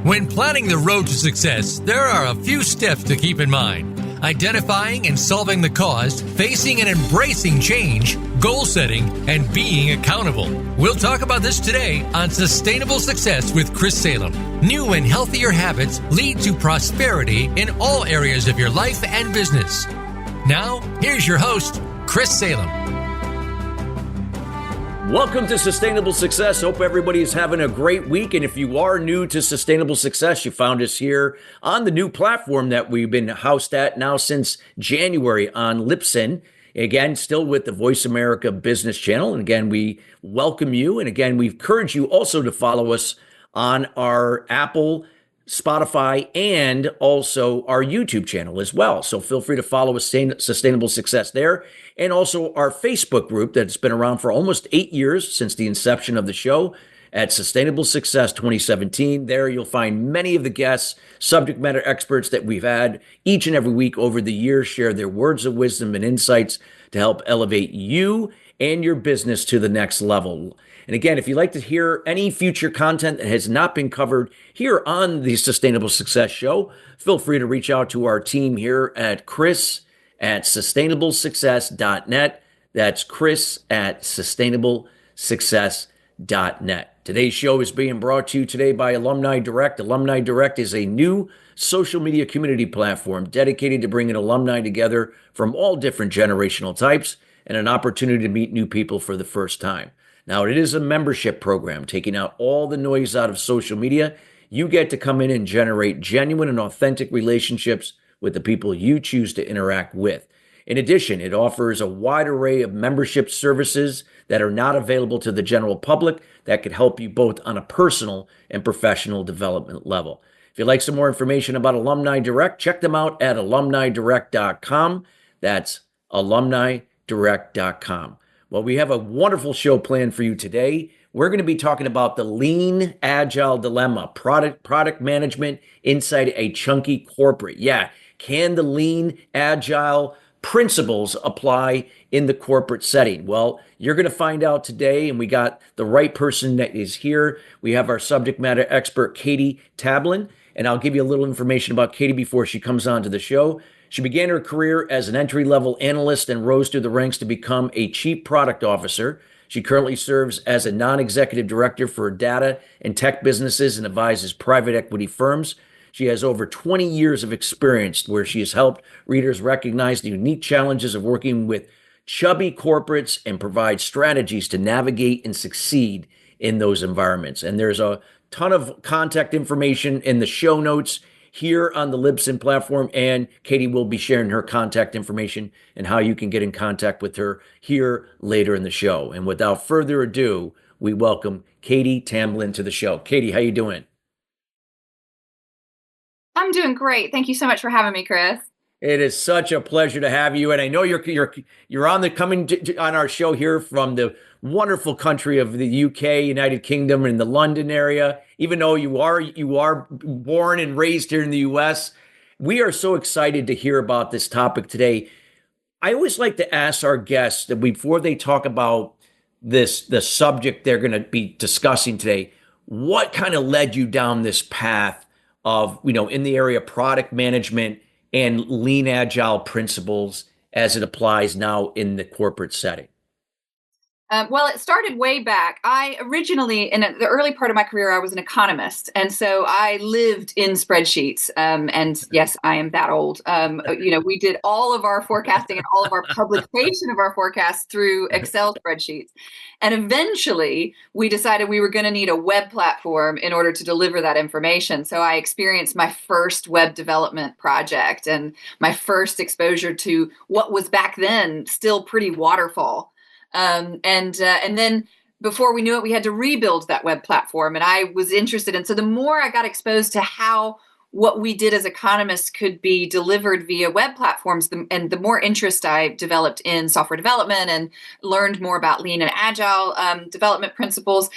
When planning the road to success, there are a few steps to keep in mind. Identifying and solving the cause, facing and embracing change, goal setting, and being accountable. We'll talk about this today on Sustainable Success with Chris Salem. New and healthier habits lead to prosperity in all areas of your life and business. Now, here's your host, Chris Salem. Welcome to Sustainable Success. Hope everybody is having a great week. And if you are new to Sustainable Success, you found us here on the new platform that we've been housed at now since January on Libsyn. Again, still with the Voice America Business Channel. And again, we welcome you. And again, we encourage you also to follow us on our Apple, Spotify, and also our YouTube channel as well. So feel free to follow us, Sustainable Success there. And also our Facebook group that's been around for almost 8 years since the inception of the show at Sustainable Success 2017. There you'll find many of the guests, subject matter experts that we've had each and every week over the years share their words of wisdom and insights to help elevate you and your business to the next level. And again, if you'd like to hear any future content that has not been covered here on the Sustainable Success Show, feel free to reach out to our team here at Chris@sustainablesuccess.net. That's Chris@sustainablesuccess.net. Today's show is being brought to you today by Alumni Direct. Alumni Direct is a new social media community platform dedicated to bringing alumni together from all different generational types and an opportunity to meet new people for the first time. Now, it is a membership program, taking out all the noise out of social media. You get to come in and generate genuine and authentic relationships with the people you choose to interact with. In addition, it offers a wide array of membership services that are not available to the general public that could help you both on a personal and professional development level. If you'd like some more information about Alumni Direct, check them out at alumnidirect.com. That's alumnidirect.com. Well, we have a wonderful show planned for you today. We're going to be talking about the lean agile dilemma, product management inside a chunky corporate. Yeah, can the lean agile principles apply in the corporate setting? Well, you're going to find out today, and we got the right person that is here. We have our subject matter expert, Katie Tablin, and I'll give you a little information about Katie before she comes on to the show. She began her career as an entry-level analyst and rose through the ranks to become a chief product officer. She currently serves as a non-executive director for data and tech businesses and advises private equity firms. She has over 20 years of experience where she has helped readers recognize the unique challenges of working with chubby corporates and provide strategies to navigate and succeed in those environments. And there's a ton of contact information in the show notes here on the Libsyn platform, and Katie will be sharing her contact information and how you can get in contact with her here later in the show. And without further ado, we welcome Katie Tablin to the show. Katie, how you doing? I'm doing great. Thank you so much for having me, Chris. It is such a pleasure to have you, and I know you're on the on our show here from the wonderful country of the UK, United Kingdom, and the London area. Even though you are born and raised here in the US, we are so excited to hear about this topic today. I always like to ask our guests that before they talk about the subject they're going to be discussing today, what kind of led you down this path of, in the area of product management and lean agile principles as it applies now in the corporate setting? Well, it started way back. I originally, in the early part of my career, I was an economist. And so I lived in spreadsheets. And yes, I am that old. We did all of our forecasting and all of our publication of our forecasts through Excel spreadsheets. And eventually, we decided we were going to need a web platform in order to deliver that information. So I experienced my first web development project and my first exposure to what was back then still pretty waterfall. And then before we knew it, we had to rebuild that web platform. And I was interested in, so the more I got exposed to how what we did as economists could be delivered via web platforms, and the more interest I developed in software development and learned more about lean and agile development principles,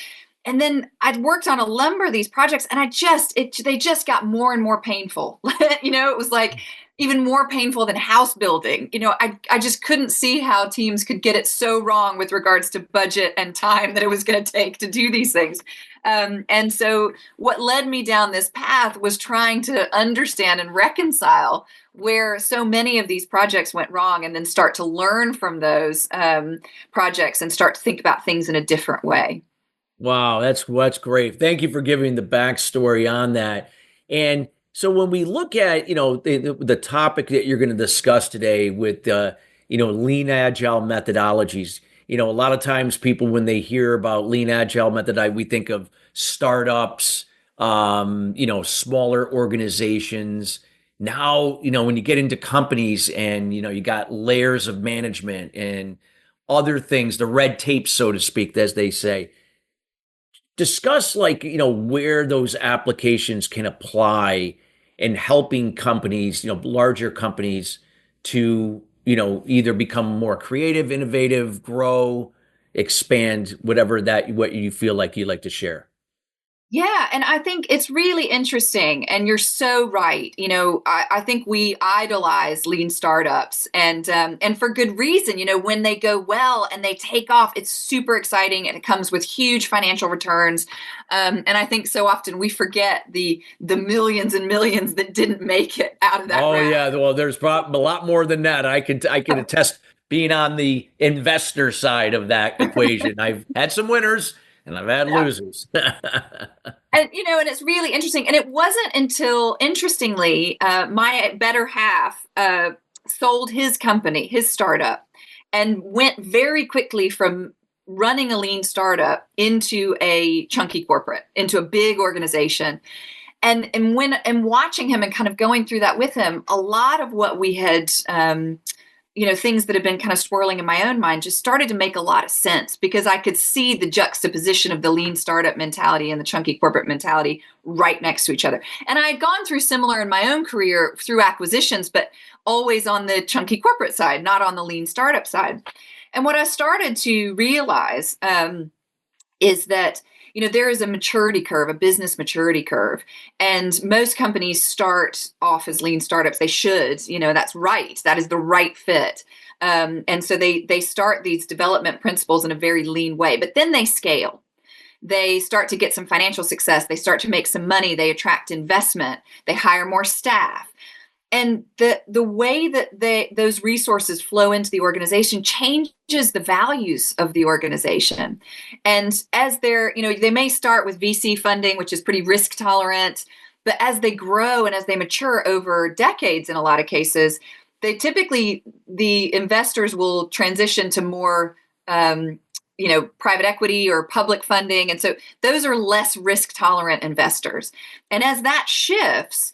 And then I'd worked on a number of these projects, and they just got more and more painful. It was like even more painful than house building. I just couldn't see how teams could get it so wrong with regards to budget and time that it was going to take to do these things. And so what led me down this path was trying to understand and reconcile where so many of these projects went wrong, and then start to learn from those projects and start to think about things in a different way. Wow, that's great. Thank you for giving the backstory on that. And so when we look at, the topic that you're going to discuss today with, lean agile methodologies, a lot of times people, when they hear about lean agile methodology, we think of startups, smaller organizations. Now, when you get into companies and, you got layers of management and other things, the red tape, so to speak, as they say. Discuss where those applications can apply in helping companies, larger companies to, either become more creative, innovative, grow, expand, what you feel like you'd like to share. Yeah, and I think it's really interesting, and you're so right. I think we idolize lean startups, and for good reason. When they go well and they take off, it's super exciting, and it comes with huge financial returns. And I think so often we forget the millions and millions that didn't make it out of that. Oh yeah, well, there's probably a lot more than that. I can attest, being on the investor side of that equation. I've had some winners. And I've had losers. And it's really interesting. And it wasn't until, interestingly, my better half sold his company, his startup, and went very quickly from running a lean startup into a chunky corporate, into a big organization. And watching him and kind of going through that with him, a lot of what we had things that have been kind of swirling in my own mind just started to make a lot of sense, because I could see the juxtaposition of the lean startup mentality and the chunky corporate mentality right next to each other. And I had gone through similar in my own career through acquisitions, but always on the chunky corporate side, not on the lean startup side. And what I started to realize is that there is a maturity curve, a business maturity curve. And most companies start off as lean startups. They should, that's right. That is the right fit. And so they start these development principles in a very lean way, but then they scale. They start to get some financial success. They start to make some money. They attract investment. They hire more staff. And the way that those resources flow into the organization changes the values of the organization. And as they may start with VC funding, which is pretty risk tolerant, but as they grow and as they mature over decades, in a lot of cases, the investors will transition to more, private equity or public funding. And so those are less risk tolerant investors. And as that shifts,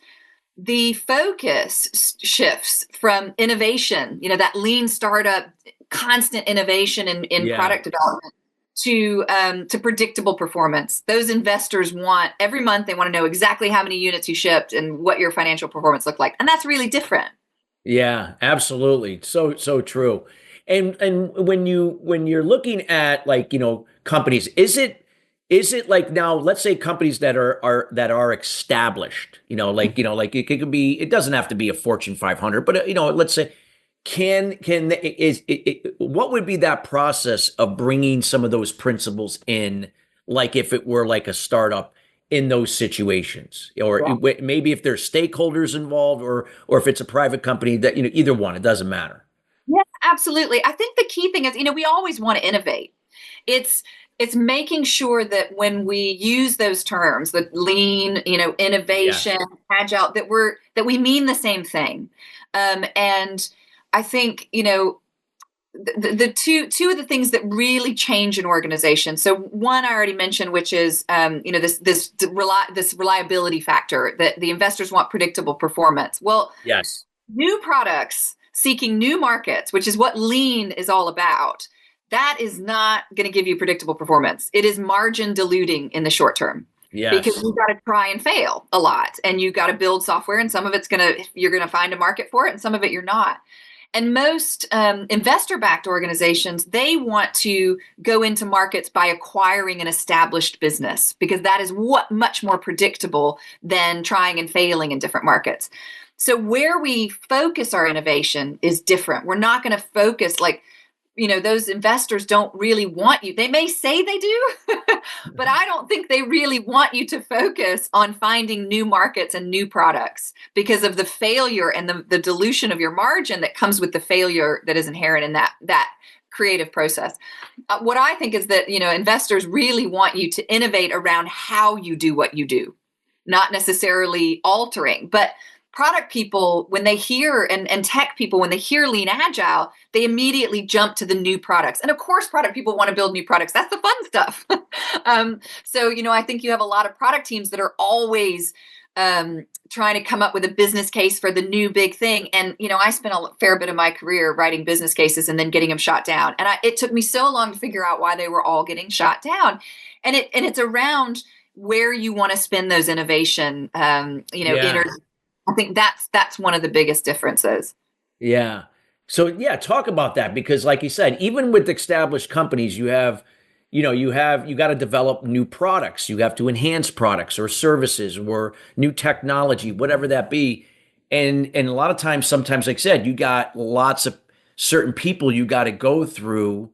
the focus shifts from innovation, that lean startup, constant innovation in product development, to predictable performance. Those investors want, every month, they want to know exactly how many units you shipped and what your financial performance looked like. And that's really different. Yeah, absolutely. So true. And when you're looking at companies, is it like, now let's say companies that are established, it could be, it doesn't have to be a Fortune 500, but let's say, what would be that process of bringing some of those principles in, like if it were like a startup, in those situations, or maybe if there's stakeholders involved, or if it's a private company, that either one, it doesn't matter. Yeah, absolutely. I think the key thing is, we always want to innovate. It's making sure that when we use those terms, the lean, innovation, agile, that we mean the same thing. And I think, the two of the things that really change an organization. So one I already mentioned, which is, this reliability factor, that the investors want predictable performance. Well, yes, new products seeking new markets, which is what lean is all about. That is not going to give you predictable performance. It is margin diluting in the short term. Yes. Because you've got to try and fail a lot, and you've got to build software, and some of you're going to find a market for it, and some of it you're not. And most investor-backed organizations, they want to go into markets by acquiring an established business because that is much more predictable than trying and failing in different markets. So where we focus our innovation is different. We're not going to focus like, those investors don't really want you. They may say they do, but I don't think they really want you to focus on finding new markets and new products because of the failure and the dilution of your margin that comes with the failure that is inherent in that creative process. What I think is that, investors really want you to innovate around how you do what you do, not necessarily altering. But product people, when they hear, and tech people, when they hear Lean Agile, they immediately jump to the new products. And of course, product people want to build new products. That's the fun stuff. So, I think you have a lot of product teams that are always trying to come up with a business case for the new big thing. And, I spent a fair bit of my career writing business cases and then getting them shot down. And it took me so long to figure out why they were all getting shot down. And it's around where you want to spend those innovation, energy. I think that's one of the biggest differences. Yeah. So talk about that, because like you said, even with established companies, you got to develop new products. You have to enhance products or services or new technology, whatever that be. And a lot of times, sometimes, like I said, you got lots of certain people you got to go through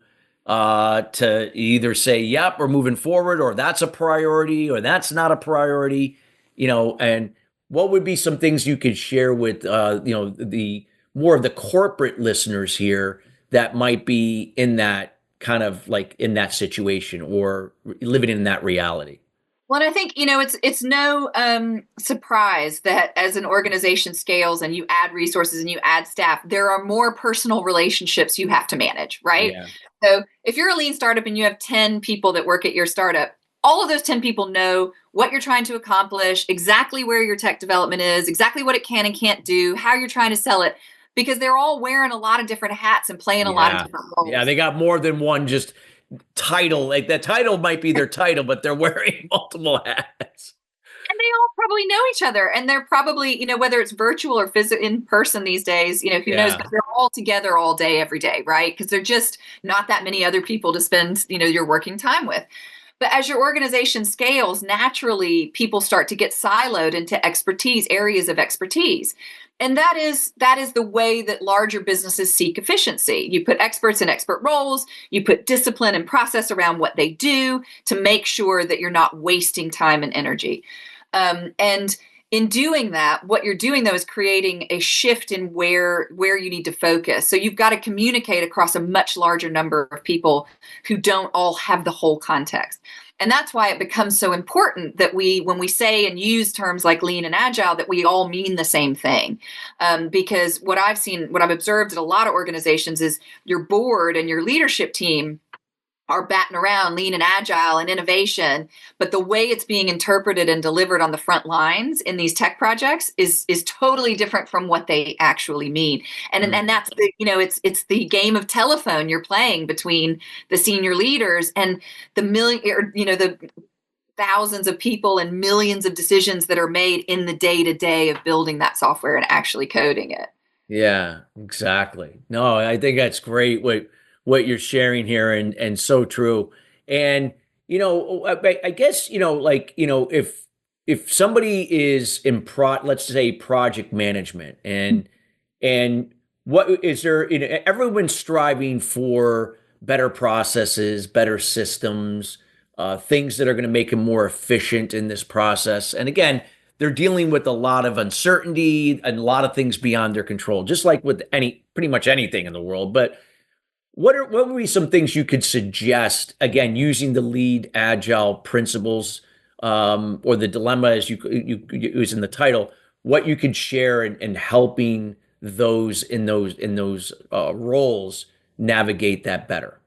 to either say, yep, we're moving forward, or that's a priority, or that's not a priority, and what would be some things you could share with, the more of the corporate listeners here that might be in that kind of like in that situation or living in that reality? Well, and I think, it's no surprise that as an organization scales and you add resources and you add staff, there are more personal relationships you have to manage, right? Yeah. So if you're a lean startup and you have 10 people that work at your startup, all of those 10 people know what you're trying to accomplish, exactly where your tech development is, exactly what it can and can't do, how you're trying to sell it, because they're all wearing a lot of different hats and playing a lot of different roles. Yeah, they got more than one just title. Like that title might be their title, but they're wearing multiple hats. And they all probably know each other. And they're probably, whether it's virtual or in person these days, who knows, but they're all together all day, every day, right? Because they're just not that many other people to spend, your working time with. But as your organization scales, naturally, people start to get siloed into areas of expertise. And that is the way that larger businesses seek efficiency. You put experts in expert roles, you put discipline and process around what they do to make sure that you're not wasting time and energy. And in doing that, what you're doing, though, is creating a shift in where you need to focus. So you've got to communicate across a much larger number of people who don't all have the whole context. And that's why it becomes so important that when we say and use terms like lean and agile, that we all mean the same thing. Because what I've observed at a lot of organizations is your board and your leadership team are batting around lean and agile and innovation, but the way it's being interpreted and delivered on the front lines in these tech projects is totally different from what they actually mean. And that's it's the game of telephone you're playing between the senior leaders and the thousands of people and millions of decisions that are made in the day-to-day of building that software and actually coding it. Yeah, exactly. No, I think that's great what you're sharing here, and so true. And I guess if somebody is in let's say project management, and what is there, everyone's striving for better processes, better systems, things that are going to make them more efficient in this process. And again, they're dealing with a lot of uncertainty and a lot of things beyond their control, just like with pretty much anything in the world. But what would be some things you could suggest, again, using the Lean Agile principles, or the dilemma as you use in the title, what you could share in helping those roles navigate that better?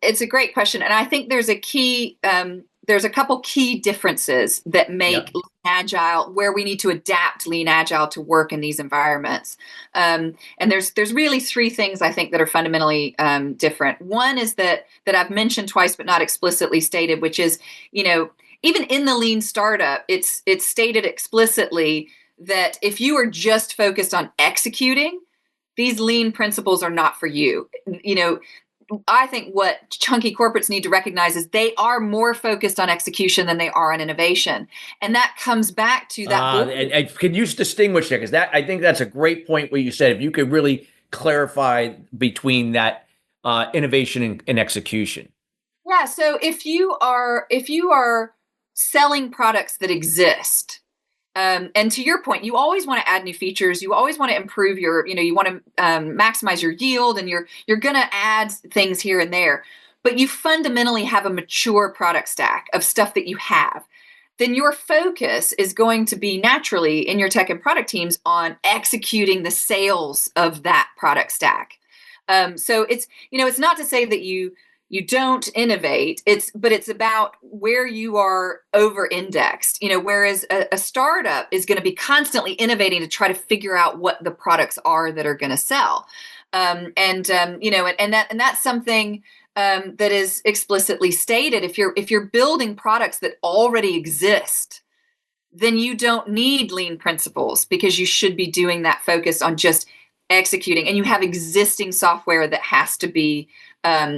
It's a great question. And I think there's a couple key differences that make Lean Agile, where we need to adapt Lean Agile to work in these environments. And there's really three things I think that are fundamentally different. One is that I've mentioned twice, but not explicitly stated, which is, even in the lean startup, it's stated explicitly that if you are just focused on executing, these lean principles are not for you. I think what chunky corporates need to recognize is they are more focused on execution than they are on innovation. And that comes back to that. And can you distinguish there? Because I think that's a great point what you said. If you could really clarify between that innovation and execution. Yeah. So if you are selling products that exist, and to your point, you always want to add new features. You always want to improve you want to maximize your yield, and you're going to add things here and there. But you fundamentally have a mature product stack of stuff that you have. Then your focus is going to be naturally in your tech and product teams on executing the sales of that product stack. So it's not to say that you don't innovate. It's about where you are over-indexed. Whereas a startup is going to be constantly innovating to try to figure out what the products are that are going to sell, and that's something that is explicitly stated. If you're building products that already exist, then you don't need lean principles, because you should be doing that focus on just executing, and you have existing software that has to be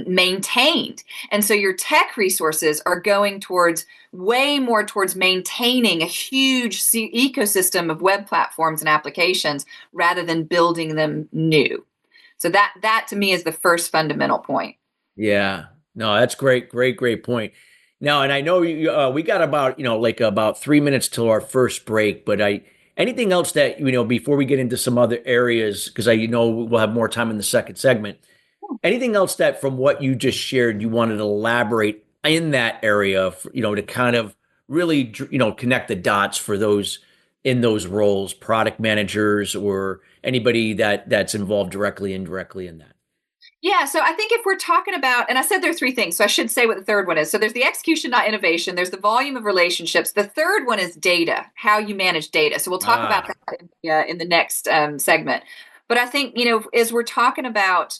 maintained. And so your tech resources are going way more towards maintaining a huge ecosystem of web platforms and applications rather than building them new. So that to me is the first fundamental point. Yeah, no, that's great point. Now, and I know we got about 3 minutes till our first break, but anything else that, before we get into some other areas, because we'll have more time in the second segment. Anything else that from what you just shared, you wanted to elaborate in that area, to kind of really, connect the dots for those in those roles, product managers or anybody that's involved directly, indirectly in that? Yeah, so I think if we're talking about, and I said there are three things, so I should say what the third one is. So there's the execution, not innovation. There's the volume of relationships. The third one is data, how you manage data. So we'll talk about that in the next segment. But I think, as we're talking about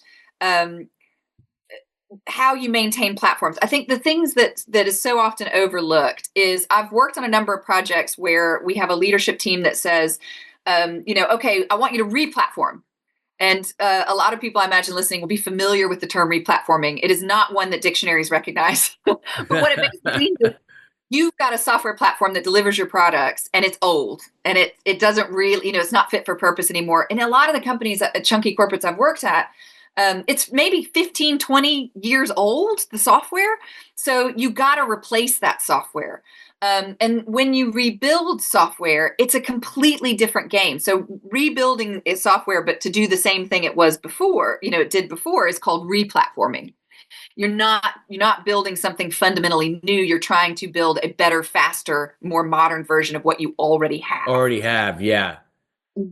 how you maintain platforms, I think the things that is so often overlooked is I've worked on a number of projects where we have a leadership team that says, okay, I want you to re-platform. And a lot of people, I imagine, listening will be familiar with the term replatforming. It is not one that dictionaries recognize. But what it basically means is you've got a software platform that delivers your products, and it's old, and it doesn't really, it's not fit for purpose anymore. And a lot of the companies, chunky corporates I've worked at, it's maybe 15, 20 years old, the software. So you got to replace that software. And when you rebuild software, it's a completely different game. So rebuilding a software, but to do the same thing it was before, it did before, is called replatforming. You're not building something fundamentally new. You're trying to build a better, faster, more modern version of what you already have. Yeah.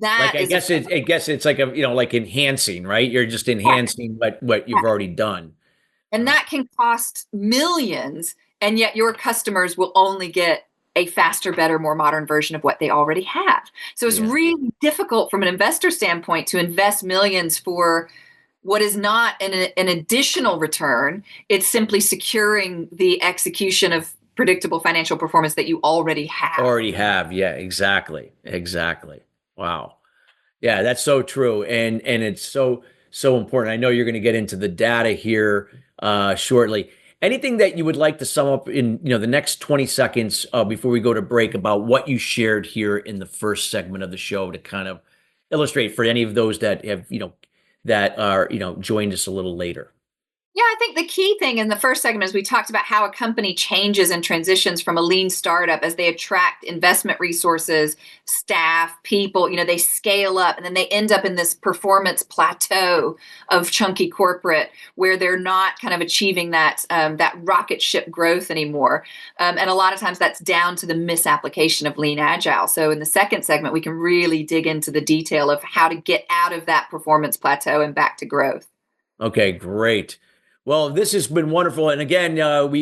I guess it's like like enhancing, right? You're just enhancing what you've already done. And that can cost millions. And yet your customers will only get a faster, better, more modern version of what they already have. So it's really difficult from an investor standpoint to invest millions for what is not an additional return. It's simply securing the execution of predictable financial performance that you already have. Yeah, exactly. Wow. Yeah, that's so true. And it's so important. I know you're going to get into the data here shortly. Anything that you would like to sum up in the next 20 seconds before we go to break about what you shared here in the first segment of the show to kind of illustrate for any of those that have that are joined us a little later? Yeah, I think the key thing in the first segment is we talked about how a company changes and transitions from a lean startup as they attract investment resources, staff, people, they scale up, and then they end up in this performance plateau of chunky corporate where they're not kind of achieving that rocket ship growth anymore. And a lot of times that's down to the misapplication of Lean-Agile. So in the second segment, we can really dig into the detail of how to get out of that performance plateau and back to growth. Okay, great. Well, this has been wonderful. And again, if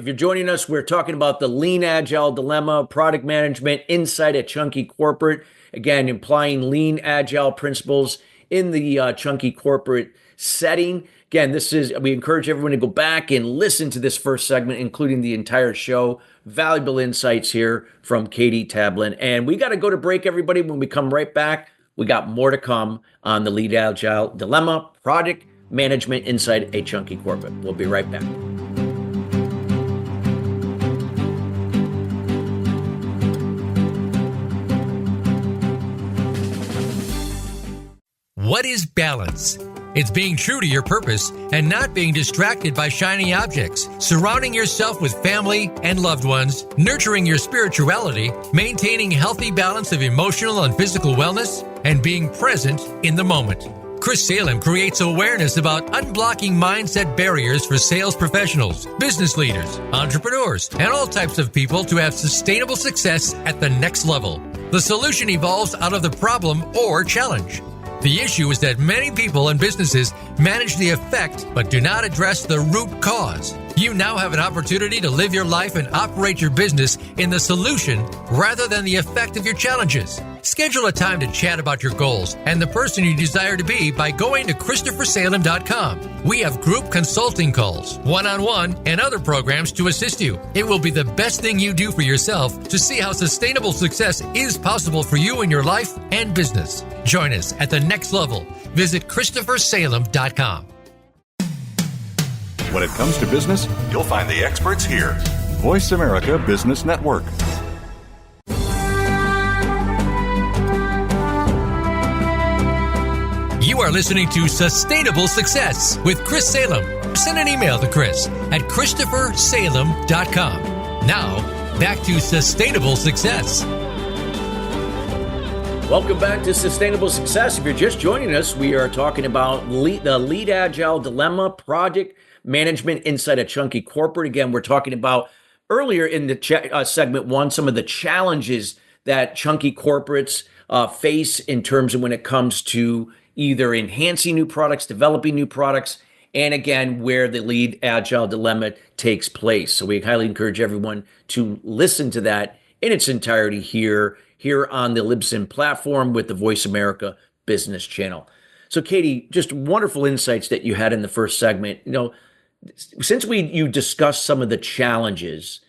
you're joining us, we're talking about the Lean-Agile dilemma, product management inside a chunky corporate. Again, implying Lean-Agile principles in the chunky corporate setting. Again, we encourage everyone to go back and listen to this first segment, including the entire show. Valuable insights here from Katie Tablin. And we got to go to break, everybody. When we come right back, We got more to come on the Lean-Agile dilemma, product management inside a chunky corporate. We'll be right back. What is balance? It's being true to your purpose and not being distracted by shiny objects, surrounding yourself with family and loved ones, nurturing your spirituality, maintaining healthy balance of emotional and physical wellness, and being present in the moment. Chris Salem creates awareness about unblocking mindset barriers for sales professionals, business leaders, entrepreneurs, and all types of people to have sustainable success at the next level. The solution evolves out of the problem or challenge. The issue is that many people and businesses manage the effect but do not address the root cause. You now have an opportunity to live your life and operate your business in the solution rather than the effect of your challenges. Schedule a time to chat about your goals and the person you desire to be by going to ChristopherSalem.com. We have group consulting calls, one-on-one, and other programs to assist you. It will be the best thing you do for yourself to see how sustainable success is possible for you in your life and business. Join us at the next level. Visit ChristopherSalem.com. When it comes to business, you'll find the experts here. Voice America Business Network. You are listening to Sustainable Success with Chris Salem. Send an email to Chris at ChristopherSalem.com. Now, back to Sustainable Success. Welcome back to Sustainable Success. If you're just joining us, we are talking about the Lean-Agile dilemma, project management inside a chunky corporate. Again, we're talking about earlier in the segment one, some of the challenges that chunky corporates face in terms of when it comes to either enhancing new products, developing new products, and again, where the Lean-Agile dilemma takes place. So we highly encourage everyone to listen to that in its entirety here on the Libsyn platform with the Voice America Business Channel. So Katie, just wonderful insights that you had in the first segment. Since you discussed some of the challenges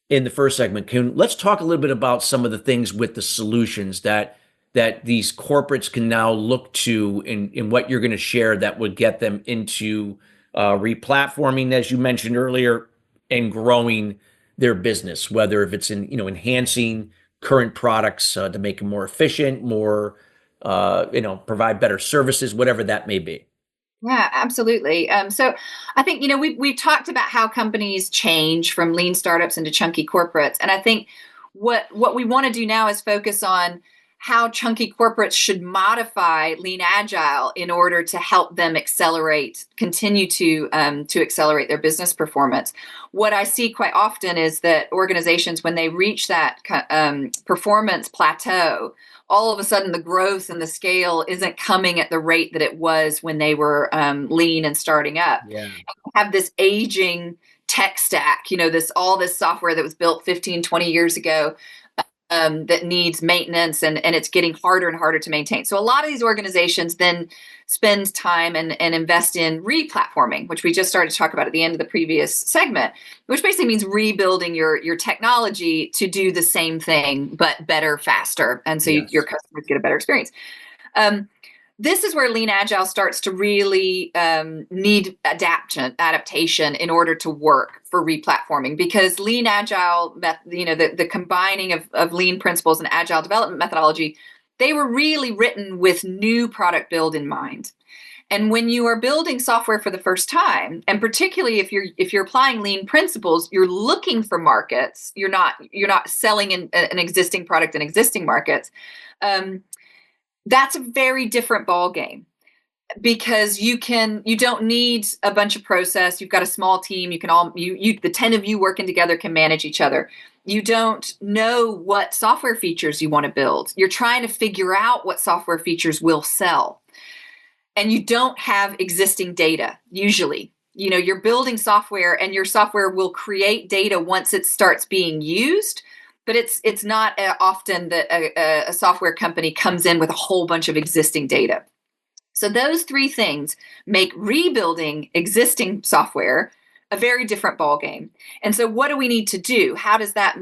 in the first segment, let's talk a little bit about some of the things with the solutions that these corporates can now look to in what you're going to share that would get them into replatforming, as you mentioned earlier, and growing their business, whether if it's in enhancing current products to make them more efficient, more provide better services, whatever that may be. Yeah, absolutely. So I think, we've talked about how companies change from lean startups into chunky corporates. And I think what we want to do now is focus on how chunky corporates should modify Lean Agile in order to help them continue to accelerate their business performance. What I see quite often is that organizations, when they reach that performance plateau, all of a sudden the growth and the scale isn't coming at the rate that it was when they were lean and starting up. Yeah. Have this aging tech stack, all this software that was built 15, 20 years ago that needs maintenance and it's getting harder and harder to maintain. So a lot of these organizations then spend time and invest in replatforming, which we just started to talk about at the end of the previous segment, which basically means rebuilding your technology to do the same thing, but better, faster. And so your customers get a better experience. This is where Lean Agile starts to really need adaptation in order to work for replatforming, because Lean Agile, the combining of Lean principles and Agile development methodology, they were really written with new product build in mind. And when you are building software for the first time, and particularly if you're applying Lean principles, you're looking for markets. You're not selling an existing product in existing markets. That's a very different ballgame, because you don't need a bunch of process. You've got a small team. The 10 of you working together can manage each other. You don't know what software features you want to build. You're trying to figure out what software features will sell. And you don't have existing data, usually. You're building software and your software will create data once it starts being used. But it's not often that a software company comes in with a whole bunch of existing data. So those three things make rebuilding existing software a very different ballgame. And so what do we need to do? How does that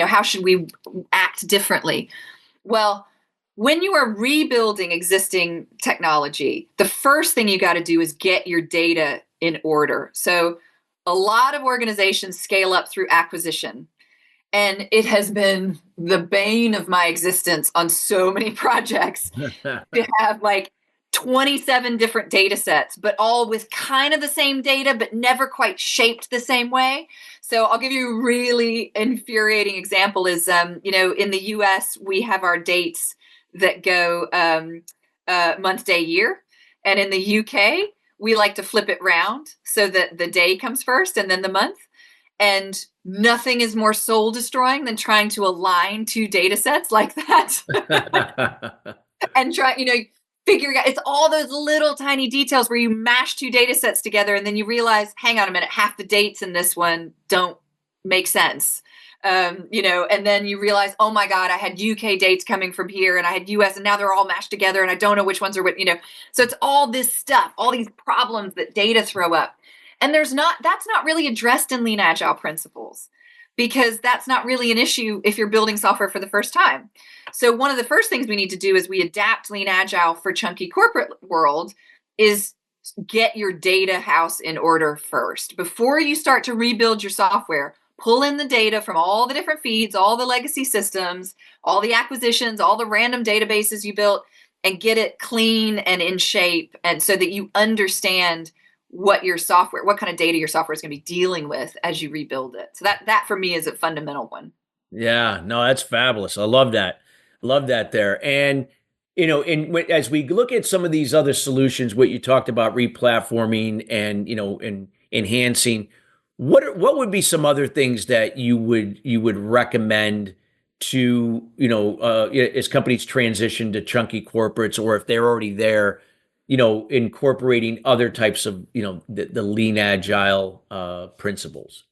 how should we act differently? Well, when you are rebuilding existing technology, the first thing you got to do is get your data in order. So a lot of organizations scale up through acquisition. And it has been the bane of my existence on so many projects to have like 27 different data sets, but all with kind of the same data, but never quite shaped the same way. So I'll give you a really infuriating example is, in the US, we have our dates that go month, day, year. And in the UK, we like to flip it round so that the day comes first and then the month. And nothing is more soul destroying than trying to align two data sets like that. And figuring out, it's all those little tiny details where you mash two data sets together and then you realize, hang on a minute, half the dates in this one don't make sense. And then you realize, oh my God, I had UK dates coming from here and I had US and now they're all mashed together and I don't know which ones are what, So it's all this stuff, all these problems that data throw up. And that's not really addressed in Lean Agile principles, because that's not really an issue if you're building software for the first time. So one of the first things we need to do as we adapt Lean Agile for chunky corporate world is get your data house in order first. Before you start to rebuild your software, pull in the data from all the different feeds, all the legacy systems, all the acquisitions, all the random databases you built, and get it clean and in shape, and so that you understand what kind of data your software is going to be dealing with as you rebuild it. So that for me is a fundamental one. Yeah, no, that's fabulous. I love that. Love that there. And, as we look at some of these other solutions, what you talked about, replatforming and enhancing, what would be some other things that you would recommend to, as companies transition to chunky corporates, or if they're already there, incorporating other types of, the Lean Agile principles?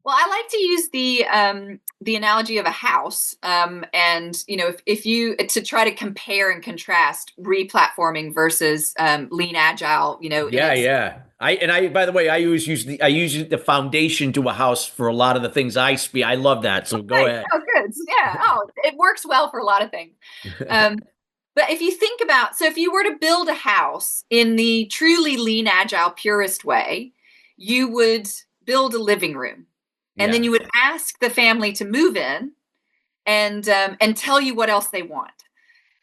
Well, I like to use the analogy of a house, and if you to try to compare and contrast replatforming versus Lean Agile. Yeah. I by the way, I use the foundation to a house for a lot of the things I speak. I love that. So go ahead. Oh, good. Yeah. Oh, it works well for a lot of things. But if you think about, so if you were to build a house in the truly Lean Agile purist way, you would build a living room. And then you would ask the family to move in and tell you what else they want.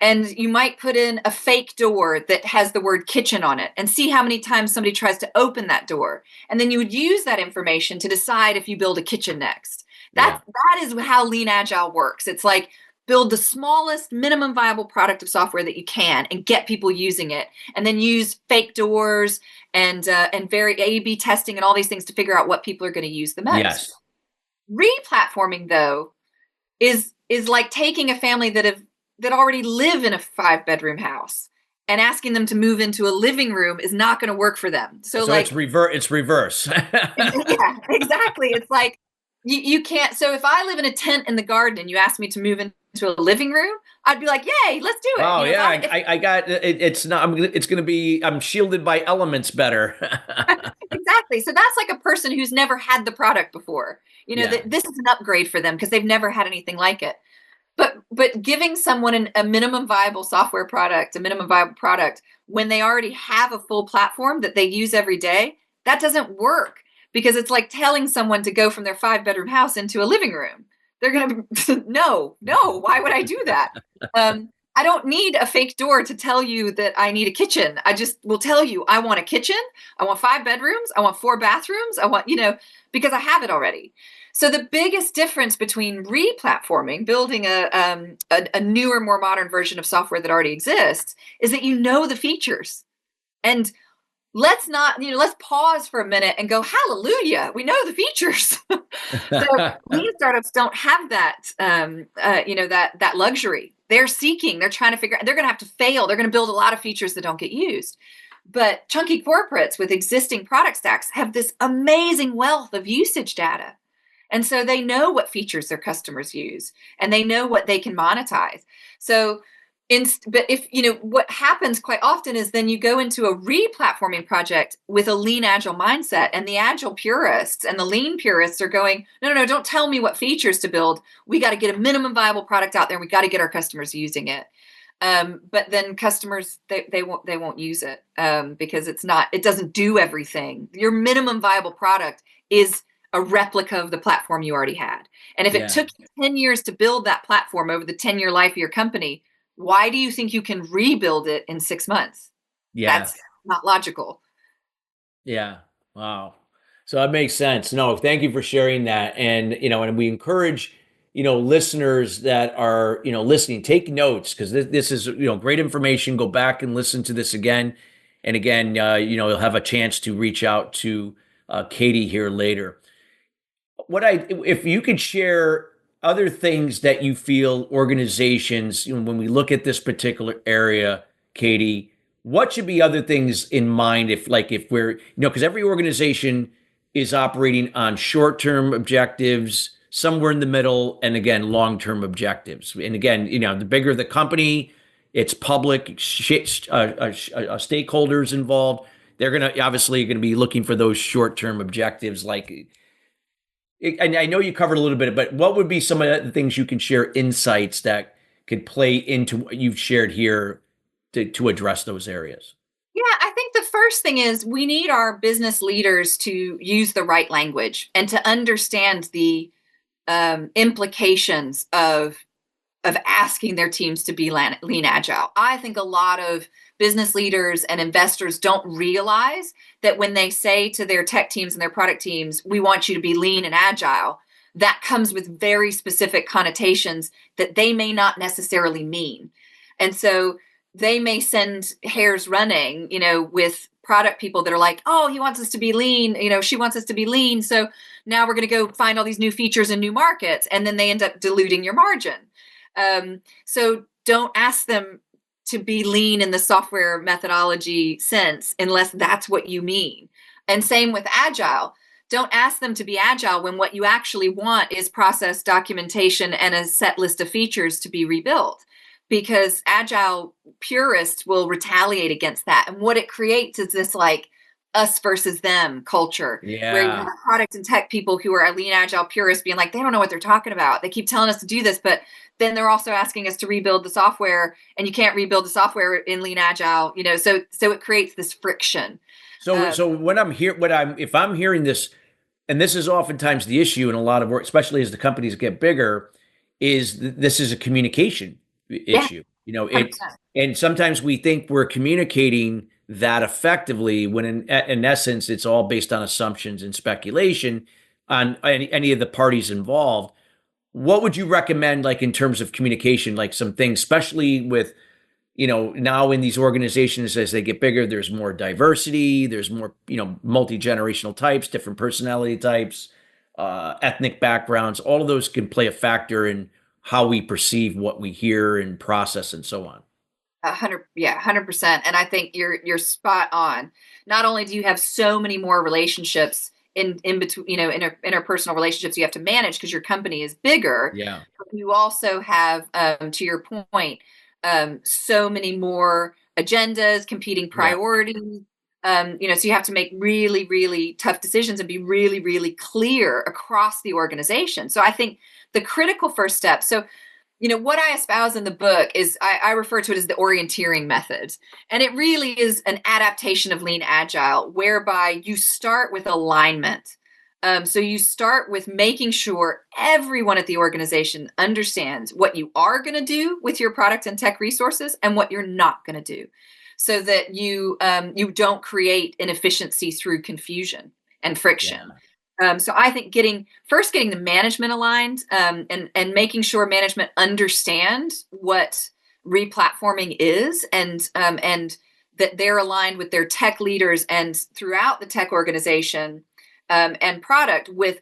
And you might put in a fake door that has the word kitchen on it and see how many times somebody tries to open that door. And then you would use that information to decide if you build a kitchen next. That is how Lean Agile works. It's like, build the smallest minimum viable product of software that you can and get people using it, and then use fake doors and very A/B testing and all these things to figure out what people are going to use the most. Yes. Replatforming, though, is like taking a family that already live in a 5-bedroom house and asking them to move into a living room is not going to work for them. So like, it's reverse. Yeah, exactly. It's like you can't. So if I live in a tent in the garden and you ask me to move into a living room, I'd be like, yay, let's do it. Oh, I got it. It's not, it's going to be, I'm shielded by elements better. Exactly. So that's like a person who's never had the product before, this is an upgrade for them because they've never had anything like it. But giving someone a minimum viable software product, a minimum viable product, when they already have a full platform that they use every day, that doesn't work, because it's like telling someone to go from their 5-bedroom house into a living room. They're going to, no, why would I do that? I don't need a fake door to tell you that I need a kitchen. I just will tell you, I want a kitchen. I want 5 bedrooms. I want 4 bathrooms. I want, because I have it already. So the biggest difference between replatforming, building a newer, more modern version of software that already exists, is that the features. And let's pause for a minute and go, hallelujah, we know the features. So lean startups don't have that, that luxury. They're trying to figure out, they're going to have to fail. They're going to build a lot of features that don't get used. But chunky corporates with existing product stacks have this amazing wealth of usage data. And so they know what features their customers use, and they know what they can monetize. So, but if, what happens quite often is then you go into a replatforming project with a Lean Agile mindset, and the Agile purists and the Lean purists are going, no, don't tell me what features to build. We got to get a minimum viable product out there, and we got to get our customers using it. But then customers, they won't use it because it doesn't do everything. Your minimum viable product is a replica of the platform you already had. And if it took you 10 years to build that platform over the 10-year life of your company, why do you think you can rebuild it in 6 months? Yeah. That's not logical. Yeah. Wow. So that makes sense. No, thank you for sharing that. And, and we encourage, listeners that are, listening, take notes, because this is, great information. Go back and listen to this again. And again, you'll have a chance to reach out to Katie here later. If you could share other things that you feel organizations, when we look at this particular area, Katie, what should be other things in mind if we're, because every organization is operating on short-term objectives, somewhere in the middle, and again, long-term objectives. And again, the bigger the company, it's public, stakeholders involved, they're obviously going to be looking for those short-term objectives. And I know you covered a little bit, but what would be some of the things you can share, insights that could play into what you've shared here to address those areas? Yeah, I think the first thing is we need our business leaders to use the right language and to understand the implications of asking their teams to be lean agile. I think a lot of business leaders and investors don't realize that when they say to their tech teams and their product teams, we want you to be lean and agile, that comes with very specific connotations that they may not necessarily mean. And so they may send hairs running, with product people that are like, oh, he wants us to be lean, she wants us to be lean. So now we're going to go find all these new features in new markets. And then they end up diluting your margin. So don't ask them to be lean in the software methodology sense, unless that's what you mean. And same with agile. Don't ask them to be agile when what you actually want is process documentation and a set list of features to be rebuilt, because agile purists will retaliate against that. And what it creates is this us versus them culture, where you have product and tech people who are lean agile purists being like, they don't know what they're talking about. They keep telling us to do this, but then they're also asking us to rebuild the software, and you can't rebuild the software in lean agile, so it creates this friction. So when if I'm hearing this, and this is oftentimes the issue in a lot of work, especially as the companies get bigger, is this is a communication issue. And sometimes we think we're communicating that effectively when in essence, it's all based on assumptions and speculation on any of the parties involved. What would you recommend, in terms of communication, some things, especially with, now in these organizations, as they get bigger, there's more diversity, there's more, multi-generational types, different personality types, ethnic backgrounds, all of those can play a factor in how we perceive what we hear and process and so on. 100%. And I think you're spot on. Not only do you have so many more relationships in between, interpersonal relationships you have to manage because your company is bigger. Yeah. But you also have, to your point, so many more agendas, competing priorities. So you have to make really, really tough decisions and be really, really clear across the organization. So I think the critical first step. So, what I espouse in the book is I refer to it as the orienteering method. And it really is an adaptation of lean agile, whereby you start with alignment. So you start with making sure everyone at the organization understands what you are going to do with your product and tech resources and what you're not going to do, so that you don't create inefficiency through confusion and friction. Yeah. So I think getting the management aligned, and making sure management understand what replatforming is, and that they're aligned with their tech leaders and throughout the tech organization, and product with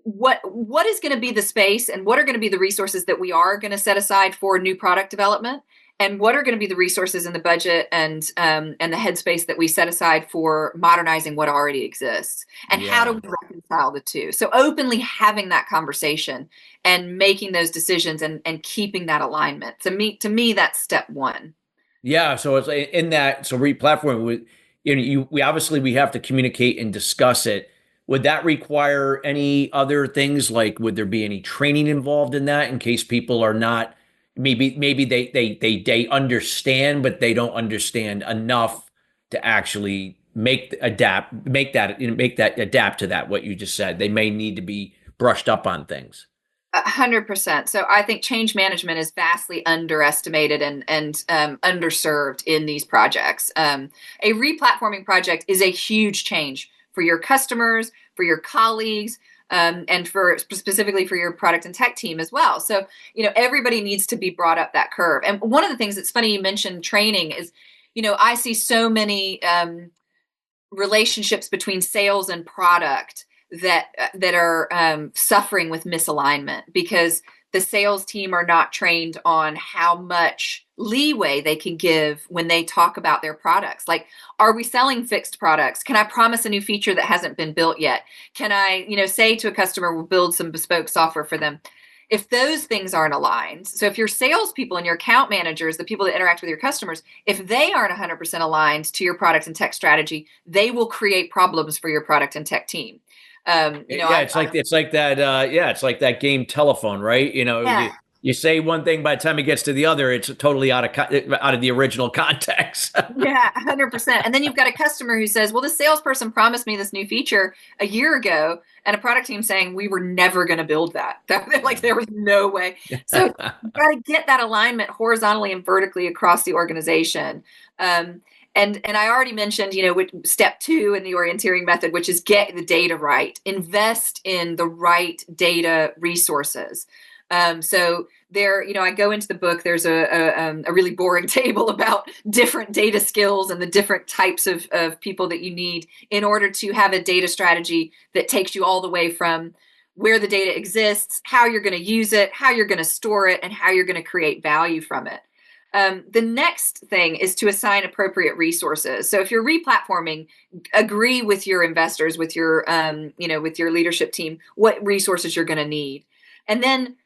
what is going to be the space and what are going to be the resources that we are going to set aside for new product development, and what are going to be the resources in the budget and the headspace that we set aside for modernizing what already exists, and how do we reconcile the two? So openly having that conversation and making those decisions and keeping that alignment. To me, that's step one. Yeah. So it's in that. So replatforming, we obviously we have to communicate and discuss it. Would that require any other things? Would there be any training involved in that in case people are not maybe they understand, but they don't understand enough to actually make that adapt to that, what you just said. They may need to be brushed up on things. 100%. So I think change management is vastly underestimated and underserved in these projects. A replatforming project is a huge change for your customers, for your colleagues, and for specifically for your product and tech team as well. So, everybody needs to be brought up that curve. And one of the things that's funny, you mentioned training is, I see so many relationships between sales and product that are suffering with misalignment because the sales team are not trained on how much leeway they can give when they talk about their products. Like, are we selling fixed products? Can I promise a new feature that hasn't been built yet? Can I, say to a customer, we'll build some bespoke software for them? If those things aren't aligned, so if your salespeople and your account managers, the people that interact with your customers, if they aren't 100% aligned to your product and tech strategy, they will create problems for your product and tech team. It's like that game telephone, right? Yeah. You say one thing, by the time it gets to the other, it's totally out of the original context. Yeah, 100%. And then you've got a customer who says, well, the salesperson promised me this new feature a year ago, and a product team saying we were never going to build that. Like, there was no way. So you've got to get that alignment horizontally and vertically across the organization. And I already mentioned, step 2 in the orienteering method, which is get the data right, invest in the right data resources. So there, I go into the book, there's a really boring table about different data skills and the different types of people that you need in order to have a data strategy that takes you all the way from where the data exists, how you're going to use it, how you're going to store it, and how you're going to create value from it. The next thing is to assign appropriate resources. So if you're replatforming, agree with your investors, with your, with your leadership team, what resources you're going to need. And then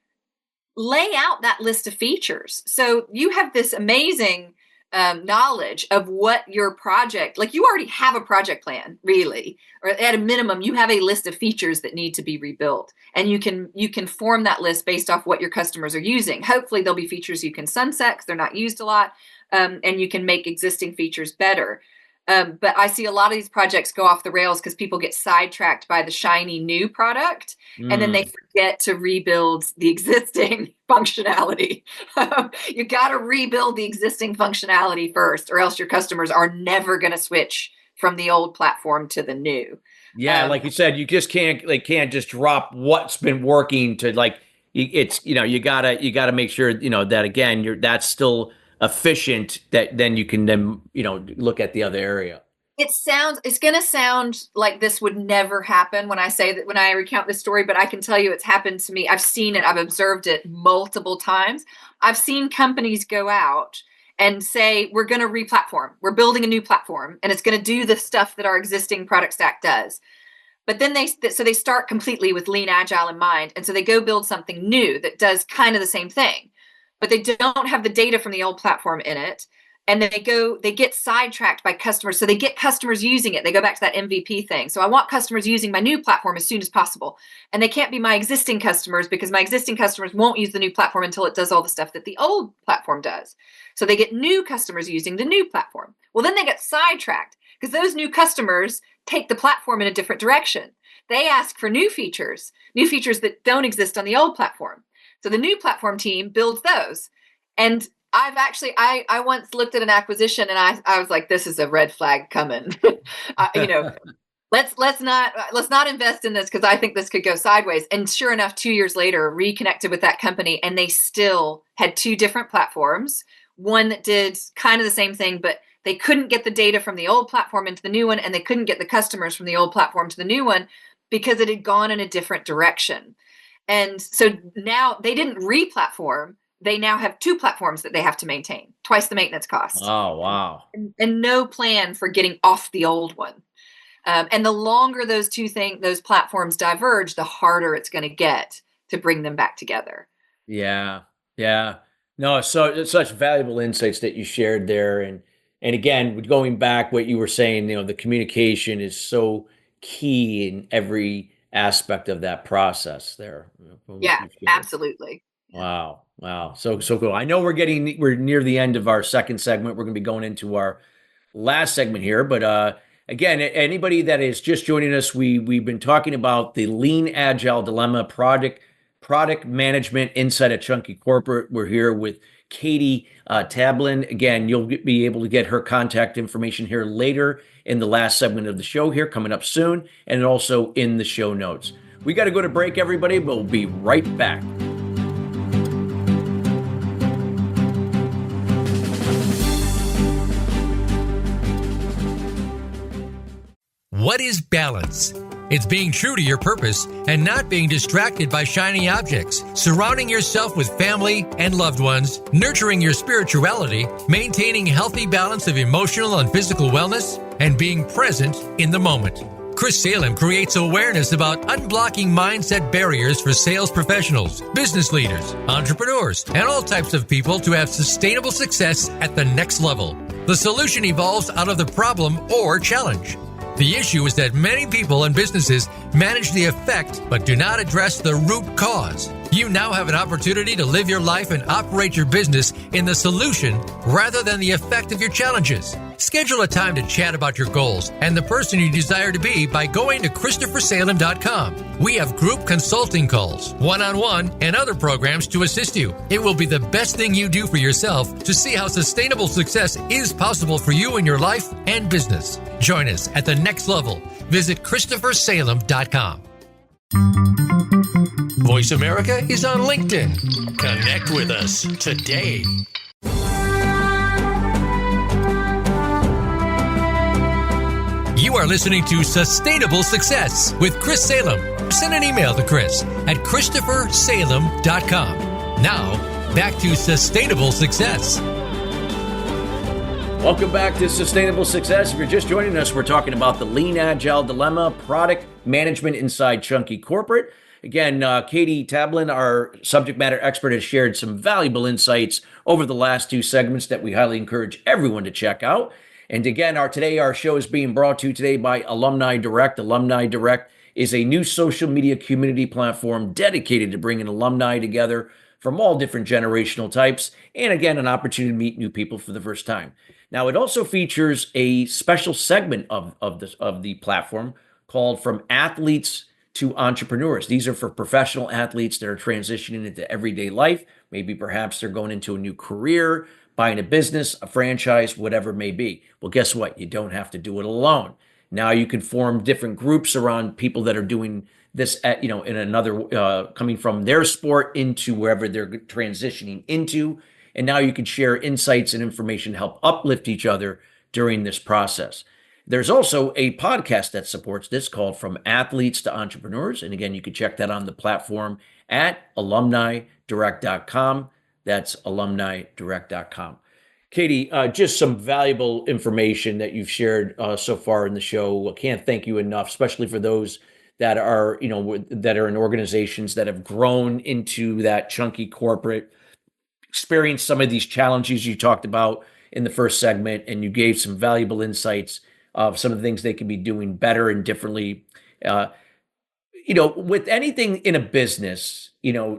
lay out that list of features. So you have this amazing knowledge of what your project, like you already have a project plan, really, or at a minimum, you have a list of features that need to be rebuilt. And you can form that list based off what your customers are using. Hopefully there'll be features you can sunset because they're not used a lot, and you can make existing features better. But I see a lot of these projects go off the rails because people get sidetracked by the shiny new product, and then they forget to rebuild the existing functionality. You got to rebuild the existing functionality first, or else your customers are never going to switch from the old platform to the new. Yeah, like you said, you just can't just drop what's been working to you gotta make sure that again that's still efficient, that then you can look at the other area. It's going to sound like this would never happen when I say that, when I recount this story, but I can tell you it's happened to me. I've seen it. I've observed it multiple times. I've seen companies go out and say, we're going to replatform. We're building a new platform, and it's going to do the stuff that our existing product stack does. But then they start completely with Lean-Agile in mind. And so they go build something new that does kind of the same thing, but they don't have the data from the old platform in it. And they get sidetracked by customers. So they get customers using it. They go back to that MVP thing. So I want customers using my new platform as soon as possible. And they can't be my existing customers because my existing customers won't use the new platform until it does all the stuff that the old platform does. So they get new customers using the new platform. Well, then they get sidetracked because those new customers take the platform in a different direction. They ask for new features that don't exist on the old platform. So the new platform team builds those. And I once looked at an acquisition and I was like, this is a red flag coming. Let's not invest in this because I think this could go sideways. And sure enough, 2 years later, reconnected with that company, and they still had 2 different platforms. One that did kind of the same thing, but they couldn't get the data from the old platform into the new one, and they couldn't get the customers from the old platform to the new one because it had gone in a different direction. And so now they didn't re-platform. They now have 2 platforms that they have to maintain, twice the maintenance cost. Oh, wow. And no plan for getting off the old one. And the longer those platforms diverge, the harder it's going to get to bring them back together. Yeah. No, so it's such valuable insights that you shared there. And again, going back what you were saying, the communication is so key in every aspect of that process there. Yeah, absolutely. Wow. Wow. So cool. I know we're near the end of our second segment. We're going to be going into our last segment here, but again, anybody that is just joining us, we've been talking about the lean agile dilemma, product management inside a chunky corporate. We're here with Katie Tablin. Again, you'll be able to get her contact information here later in the last segment of the show here, coming up soon, and also in the show notes. We got to go to break, everybody, but we'll be right back. What is balance? It's being true to your purpose and not being distracted by shiny objects, surrounding yourself with family and loved ones, nurturing your spirituality, maintaining healthy balance of emotional and physical wellness, and being present in the moment. Chris Salem creates awareness about unblocking mindset barriers for sales professionals, business leaders, entrepreneurs, and all types of people to have sustainable success at the next level. The solution evolves out of the problem or challenge. The issue is that many people and businesses manage the effect but do not address the root cause. You now have an opportunity to live your life and operate your business in the solution rather than the effect of your challenges. Schedule a time to chat about your goals and the person you desire to be by going to ChristopherSalem.com. We have group consulting calls, one-on-one, and other programs to assist you. It will be the best thing you do for yourself to see how sustainable success is possible for you in your life and business. Join us at the next level. Visit ChristopherSalem.com. Voice America is on LinkedIn. Connect with us today. You are listening to Sustainable Success with Chris Salem. Send an email to Chris at ChristopherSalem.com. Now, back to Sustainable Success. Welcome back to Sustainable Success. If you're just joining us, we're talking about the Lean Agile Dilemma, product management inside chunky corporate. Again, Katie Tablin, our subject matter expert, has shared some valuable insights over the last two segments that we highly encourage everyone to check out. And again, our show is being brought to you today by Alumni Direct. Alumni Direct is a new social media community platform dedicated to bringing alumni together from all different generational types, and again, an opportunity to meet new people for the first time. Now, it also features a special segment of the platform called From Athletes to Entrepreneurs. These are for professional athletes that are transitioning into everyday life. Maybe perhaps they're going into a new career, buying a business, a franchise, whatever it may be. Well, guess what? You don't have to do it alone. Now you can form different groups around people that are doing this in another, coming from their sport into wherever they're transitioning into. And now you can share insights and information to help uplift each other during this process. There's also a podcast that supports this called From Athletes to Entrepreneurs. And again, you can check that on the platform at alumnidirect.com. That's alumnidirect.com. Katie, just some valuable information that you've shared so far in the show. I can't thank you enough, especially for those that are, that are in organizations that have grown into that chunky corporate, experienced some of these challenges you talked about in the first segment, and you gave some valuable insights of some of the things they can be doing better and differently. With anything in a business,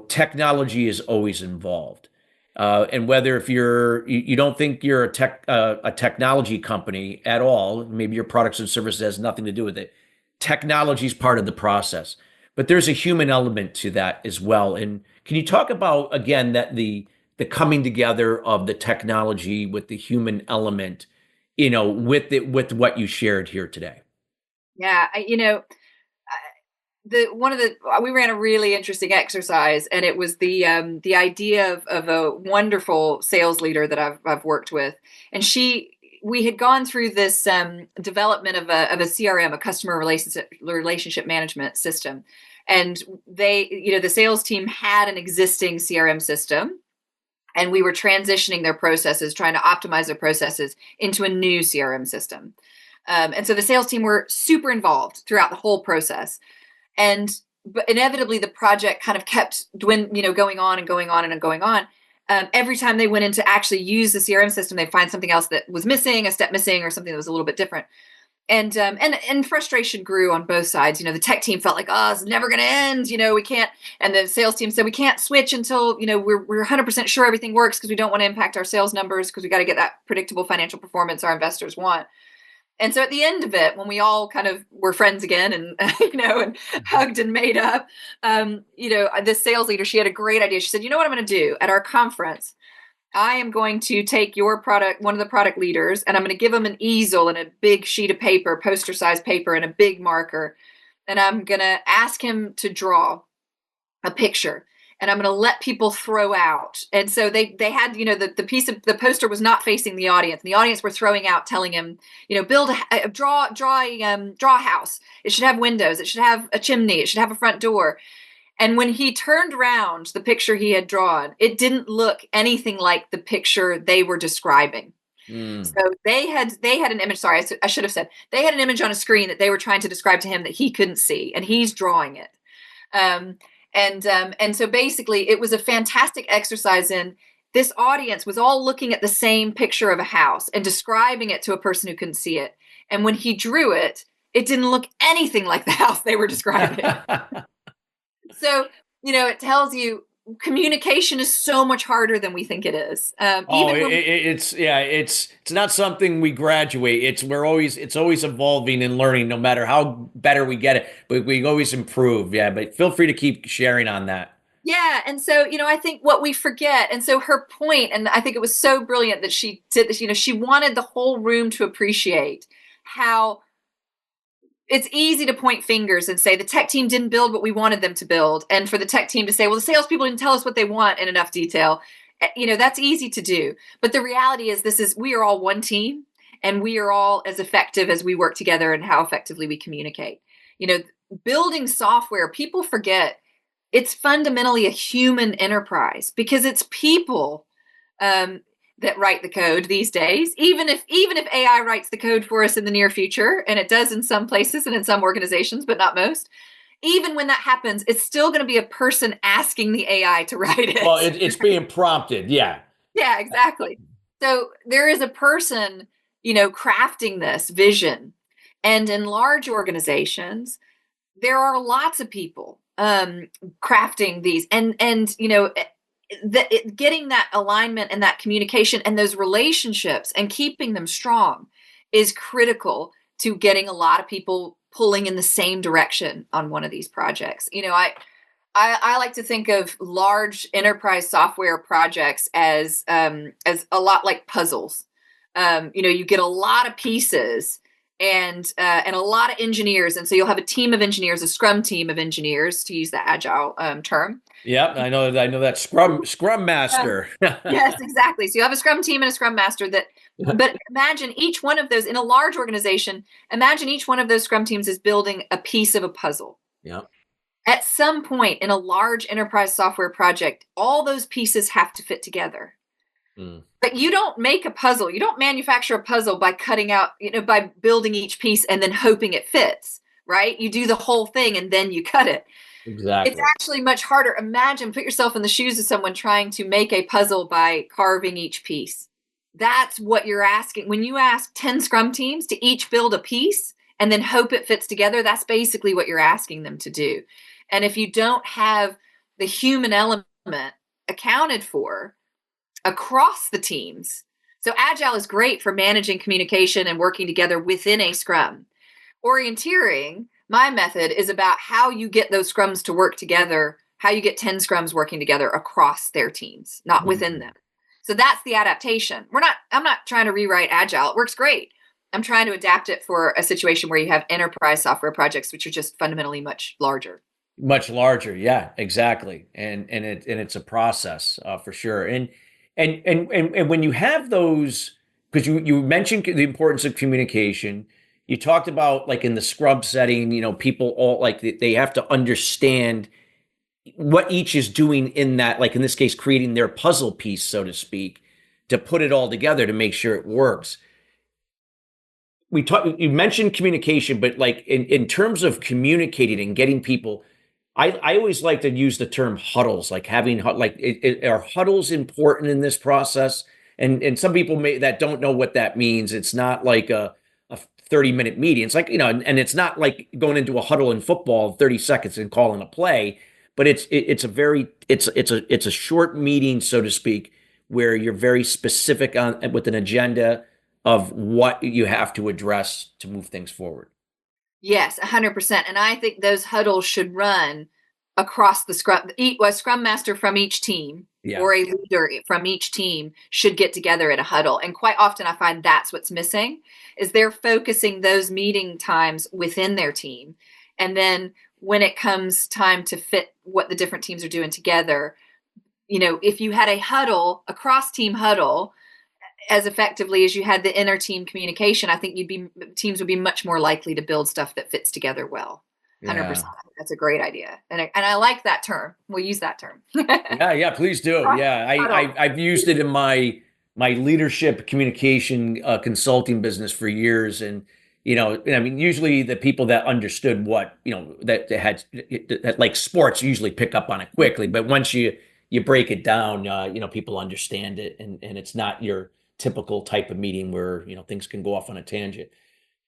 technology is always involved. And whether if you don't think you're a technology company at all, maybe your products and services has nothing to do with it. Technology is part of the process, but there's a human element to that as well. And can you talk about, again, that the coming together of the technology with the human element, with what you shared here today? Yeah, we ran a really interesting exercise, and it was the idea of a wonderful sales leader that I've worked with, and we had gone through this development of a CRM, a customer relationship management system, and the sales team had an existing CRM system, and we were transitioning their processes, trying to optimize their processes into a new CRM system, and so the sales team were super involved throughout the whole process. But inevitably, the project kind of kept going on and going on and going on. Every time they went in to actually use the CRM system, they'd find something else that was missing, a step missing, or something that was a little bit different. and frustration grew on both sides. The tech team felt like, oh, it's never going to end. We can't. And the sales team said we can't switch until we're 100% sure everything works, because we don't want to impact our sales numbers, because we got to get that predictable financial performance our investors want. And so at the end of it, when we all kind of were friends again and and hugged and made up, this sales leader, she had a great idea. She said, you know what I'm going to do at our conference? I am going to take your product, one of the product leaders, and I'm going to give him an easel and a big sheet of paper, poster-sized paper, and a big marker. And I'm going to ask him to draw a picture. And I'm going to let people throw out. And so they had, the piece of the poster was not facing the audience. And the audience were throwing out, telling him, draw a house. It should have windows. It should have a chimney. It should have a front door. And when he turned around the picture he had drawn, it didn't look anything like the picture they were describing. So they had an image. Sorry, I should have said they had an image on a screen that they were trying to describe to him that he couldn't see, and he's drawing it. And so basically, it was a fantastic exercise in this audience was all looking at the same picture of a house and describing it to a person who couldn't see it. And when he drew it, it didn't look anything like the house they were describing. So, it tells you communication is so much harder than we think it is. It's not something we graduate. It's always evolving and learning, no matter how better we get it, but we always improve. Yeah. But feel free to keep sharing on that. Yeah. And so, I think what we forget, and so her point, and I think it was so brilliant that she did this, she wanted the whole room to appreciate how it's easy to point fingers and say the tech team didn't build what we wanted them to build. And for the tech team to say, well, the salespeople didn't tell us what they want in enough detail. That's easy to do. But the reality is we are all one team, and we are all as effective as we work together and how effectively we communicate. Building software, people forget it's fundamentally a human enterprise, because it's people that write the code these days. Even if AI writes the code for us in the near future, and it does in some places and in some organizations, but not most, even when that happens, it's still going to be a person asking the AI to write it. Well, it's being prompted. Yeah. Yeah, exactly. So there is a person, crafting this vision. And in large organizations, there are lots of people crafting these, and getting that alignment and that communication and those relationships and keeping them strong is critical to getting a lot of people pulling in the same direction on one of these projects. I like to think of large enterprise software projects as a lot like puzzles. You get a lot of pieces and a lot of engineers, and so you'll have a team of engineers, a Scrum team of engineers, to use the Agile term. Yep, I know that Scrum Master. Yes, exactly. So you have a Scrum team and a Scrum Master but imagine each one of those in a large organization. Imagine each one of those Scrum teams is building a piece of a puzzle. Yeah. At some point in a large enterprise software project, all those pieces have to fit together. But you don't make a puzzle. You don't manufacture a puzzle by cutting out, by building each piece and then hoping it fits, right? You do the whole thing and then you cut it. Exactly. It's actually much harder. Imagine, put yourself in the shoes of someone trying to make a puzzle by carving each piece. That's what you're asking. When you ask 10 Scrum teams to each build a piece and then hope it fits together, that's basically what you're asking them to do. And if you don't have the human element accounted for across the teams, so Agile is great for managing communication and working together within a Scrum. Orienteering, my method, is about how you get those Scrums to work together, how you get 10 Scrums working together across their teams, not within them. So that's the adaptation. I'm not trying to rewrite Agile. It works great. I'm trying to adapt it for a situation where you have enterprise software projects, which are just fundamentally much larger. Much larger. Yeah, exactly. And it's a process for sure. And when you have those, because you mentioned the importance of communication, you talked about, like, in the Scrum setting, people all, like, they have to understand what each is doing in that, like in this case, creating their puzzle piece, so to speak, to put it all together to make sure it works. You mentioned communication, but like in terms of communicating and getting people, I always like to use the term huddles, like having, like, are huddles important in this process? And some people that don't know what that means. It's not like a 30-minute meeting. It's like, and it's not like going into a huddle in football, 30 seconds and calling a play, but it's a short meeting, so to speak, where you're very specific on with an agenda of what you have to address to move things forward. Yes, 100%. And I think those huddles should run across the scrum. A scrum master from each team or a leader from each team should get together at a huddle. And quite often I find that's what's missing, is they're focusing those meeting times within their team. And then when it comes time to fit what the different teams are doing together, if you had a huddle, a cross-team huddle, as effectively as you had the inter-team communication, I think teams would be much more likely to build stuff that fits together well. 100%. That's a great idea. And I like that term. We'll use that term. Yeah, please do. Yeah, I've used it in my leadership communication consulting business for years. And, usually the people that understood what, that like sports usually pick up on it quickly. But once you break it down, people understand it. And it's not your typical type of meeting where, things can go off on a tangent.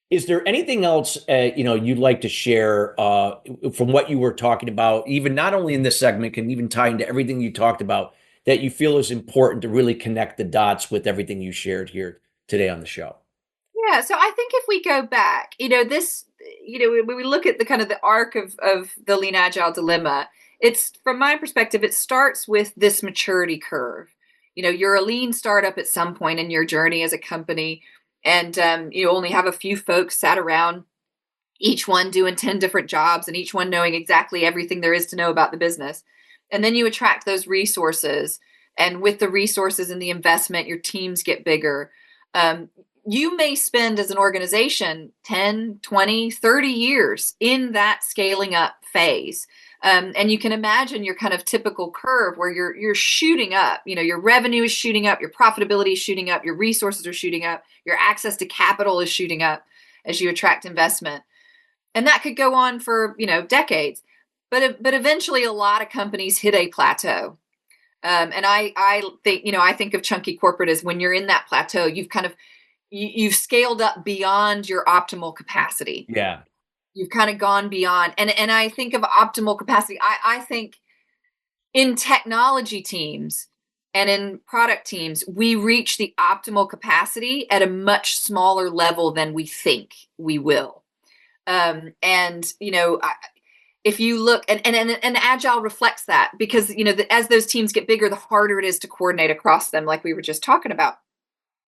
Is there anything else, you'd like to share from what you were talking about, even not only in this segment, can even tie into everything you talked about, that you feel is important to really connect the dots with everything you shared here today on the show? Yeah, so I think if we go back, when we look at the kind of the arc of the Lean Agile dilemma, it's, from my perspective, it starts with this maturity curve. You're a lean startup at some point in your journey as a company, and you only have a few folks sat around, each one doing 10 different jobs and each one knowing exactly everything there is to know about the business. And then you attract those resources. And with the resources and the investment, your teams get bigger. You may spend as an organization 10, 20, 30 years in that scaling up phase. And you can imagine your kind of typical curve where you're shooting up, your revenue is shooting up, your profitability is shooting up, your resources are shooting up, your access to capital is shooting up as you attract investment. And that could go on for, decades. But eventually a lot of companies hit a plateau. And I think of chunky corporate as when you're in that plateau, you've scaled up beyond your optimal capacity. Yeah. You've kind of gone beyond. And I think of optimal capacity. I think in technology teams and in product teams, we reach the optimal capacity at a much smaller level than we think we will. If you look, and Agile reflects that, because, as those teams get bigger, the harder it is to coordinate across them, like we were just talking about.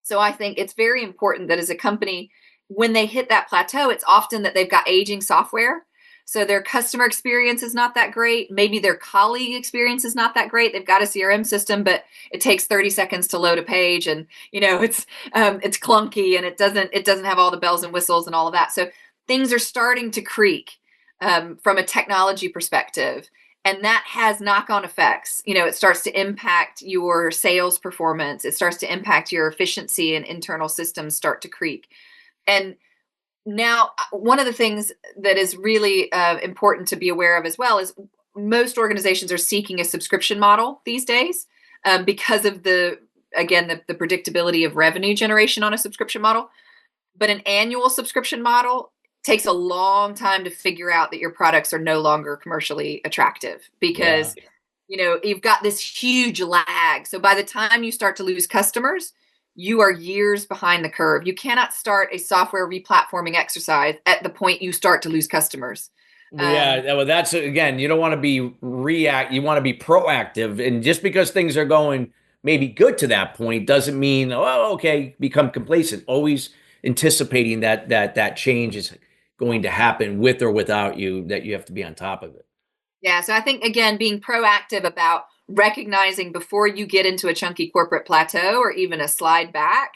So I think it's very important that as a company, when they hit that plateau, it's often that they've got aging software. So their customer experience is not that great. Maybe their colleague experience is not that great. They've got a CRM system, but it takes 30 seconds to load a page, and it's clunky, and it doesn't have all the bells and whistles and all of that. So things are starting to creak from a technology perspective, and that has knock-on effects. It starts to impact your sales performance. It starts to impact your efficiency, and internal systems start to creak. And now, one of the things that is really important to be aware of as well is most organizations are seeking a subscription model these days because of the predictability of revenue generation on a subscription model. But an annual subscription model takes a long time to figure out that your products are no longer commercially attractive, because you've got this huge lag. So by the time you start to lose customers, you are years behind the curve. You cannot start a software replatforming exercise at the point you start to lose customers. Well, that's, again, you don't want to be you want to be proactive. And just because things are going maybe good to that point doesn't mean, become complacent. Always anticipating that change is going to happen with or without you, that you have to be on top of it. Yeah. So I think, again, being proactive about recognizing before you get into a chunky corporate plateau or even a slide back,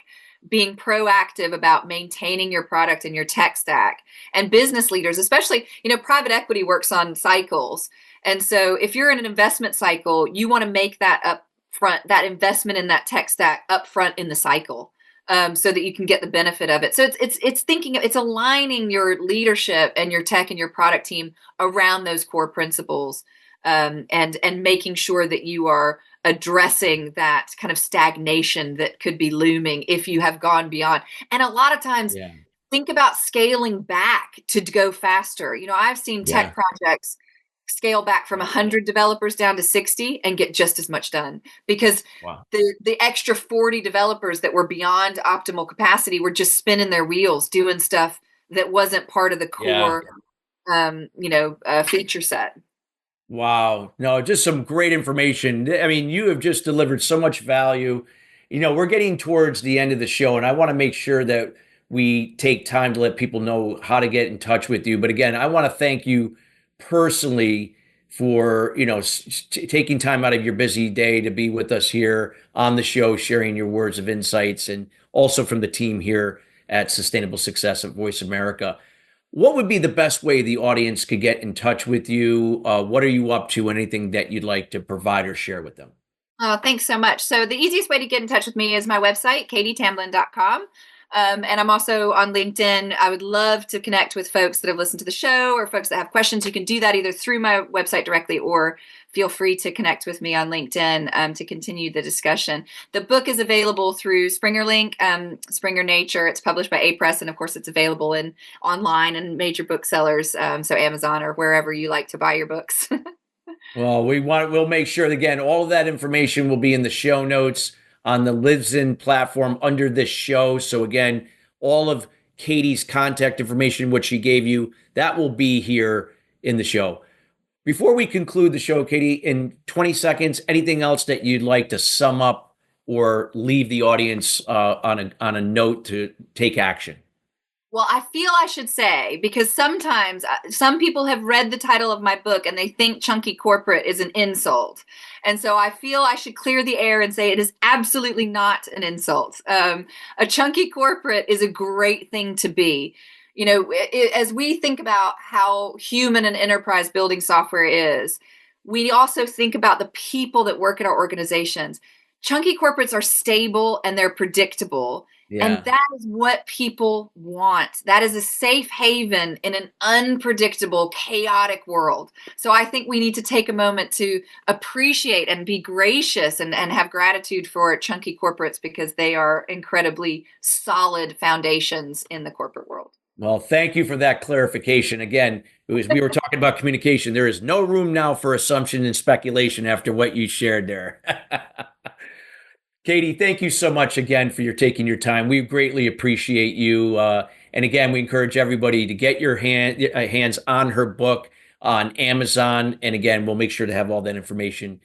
being proactive about maintaining your product and your tech stack. And business leaders, especially, private equity works on cycles. And so if you're in an investment cycle, you want to make that upfront, that investment in that tech stack upfront in the cycle, so that you can get the benefit of it. So it's aligning your leadership and your tech and your product team around those core principles, and making sure that you are addressing that kind of stagnation that could be looming if you have gone beyond. And a lot of times think about scaling back to go faster. I've seen tech projects scale back from 100 developers down to 60 and get just as much done because the extra 40 developers that were beyond optimal capacity were just spinning their wheels doing stuff that wasn't part of the core feature set. Wow. No, just some great information. I mean, you have just delivered so much value. We're getting towards the end of the show, and I want to make sure that we take time to let people know how to get in touch with you. But again, I want to thank you personally for, taking time out of your busy day to be with us here on the show, sharing your words of insights, and also from the team here at Sustainable Success at Voice America. What would be the best way the audience could get in touch with you? What are you up to? Anything that you'd like to provide or share with them? Oh, thanks so much. So the easiest way to get in touch with me is my website, katietamblin.com. And I'm also on LinkedIn. I would love to connect with folks that have listened to the show or folks that have questions. You can do that either through my website directly or feel free to connect with me on LinkedIn to continue the discussion. The book is available through Springer Link, Springer Nature. It's published by A-Press, and of course it's available online and major booksellers, so Amazon or wherever you like to buy your books. Well, we'll make sure that, again, all of that information will be in the show notes on the Lives platform under this show. So again, all of Katie's contact information, what she gave you, that will be here in the show. Before we conclude the show, Katie, in 20 seconds, anything else that you'd like to sum up or leave the audience on a note to take action? Well, I feel I should say, because sometimes some people have read the title of my book and they think chunky corporate is an insult. And so I feel I should clear the air and say it is absolutely not an insult. A chunky corporate is a great thing to be. As we think about how human and enterprise building software is, we also think about the people that work at our organizations. Chunky corporates are stable and they're predictable. Yeah. And that is what people want. That is a safe haven in an unpredictable, chaotic world. So I think we need to take a moment to appreciate and be gracious and have gratitude for chunky corporates because they are incredibly solid foundations in the corporate world. Well, thank you for that clarification. Again, we were talking about communication. There is no room now for assumption and speculation after what you shared there. Katie, thank you so much again for taking your time. We greatly appreciate you. And again, we encourage everybody to get your hands on her book on Amazon. And again, we'll make sure to have all that information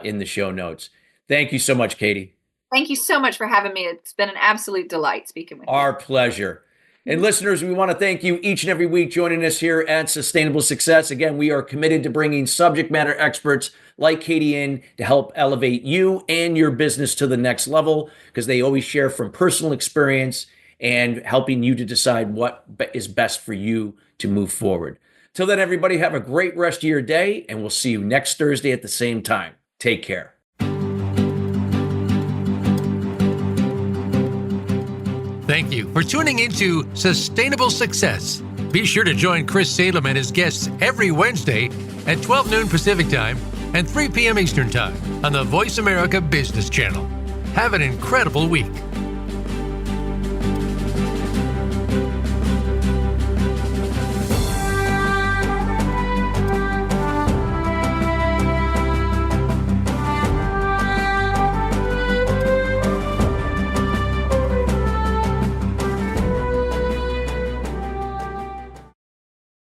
in the show notes. Thank you so much, Katie. Thank you so much for having me. It's been an absolute delight speaking with you. Our pleasure. And listeners, we want to thank you each and every week joining us here at Sustainable Success. Again, we are committed to bringing subject matter experts like Katie in to help elevate you and your business to the next level because they always share from personal experience and helping you to decide what is best for you to move forward. Till then, everybody, have a great rest of your day, and we'll see you next Thursday at the same time. Take care. Thank you for tuning into Sustainable Success. Be sure to join Chris Salem and his guests every Wednesday at 12 noon Pacific Time and 3 p.m. Eastern Time on the Voice America Business Channel. Have an incredible week.